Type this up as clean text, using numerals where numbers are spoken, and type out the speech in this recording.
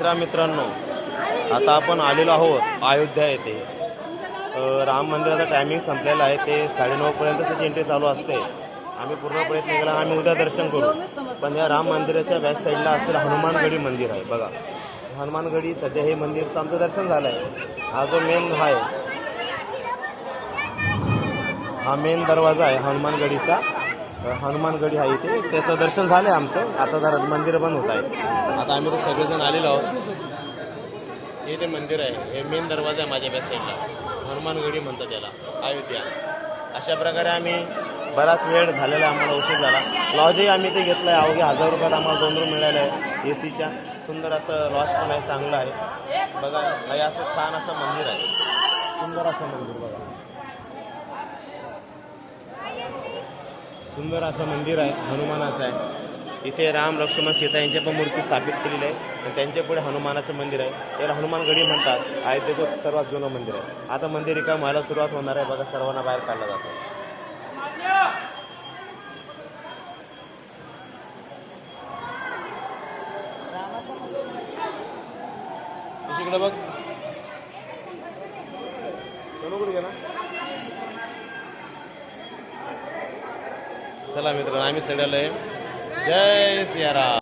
श्रीराम मित्रांनो, आता आपण आलेलो आहोत अयोध्या येथे. राम मंदिराचा टायमिंग संपलेला आहे. ते 9:30पर्यंत त्याची एंट्री चालू असते. आम्ही पूर्ण प्रयत्न केला, आम्ही उद्या दर्शन करू. पण या राम मंदिराच्या बॅक साईडला असलेलं हनुमानगडी मंदिर आहे बघा. हनुमानगडी सध्या हे मंदिरचं आमचं दर्शन झालं आहे. हा जो मेन आहे, हा मेन दरवाजा आहे हनुमानगडीचा. हनुमानगडी आहे इथे, त्याचं दर्शन झालं आहे आमचं. आता जरा मंदिर बंद होत आहे. आता आम्ही तर सगळेजण आलेलो आहोत. हे ते मंदिर आहे, हे मेन दरवाजा आहे माझ्या बॅक साईडला. हनुमानगडी म्हणतात त्याला, अयोध्या. अशा प्रकारे आम्ही बराच वेळ झालेला आहे, आम्हाला उशीर झाला. लॉजही आम्ही ते घेतलं आहे. अवघ्या 1000 रुपयात आम्हाला 2 रूम मिळाले आहे AC च्या. सुंदर असं लॉज पण आहे, चांगलं आहे बघा. हे असं छान असं मंदिर आहे, सुंदर असं मंदिर बघा. सुंदर असं मंदिर आहे, हनुमानाचं आहे. इथे राम लक्ष्मण सीता यांच्या पण मूर्ती स्थापित केलेली आहे. आणि त्यांच्या पुढे हनुमानाचं मंदिर आहे. याला हनुमानगडी म्हणतात. अयोध्येचं सर्वात जुनं मंदिर आहे. आता मंदिर रिकामं व्हायला सुरुवात होणार आहे बघा. सर्वांना बाहेर काढलं जातं. इकडे बघ, कुठे गेला. चला मित्रांनो, आम्ही सगळ्याला जय सियाराम.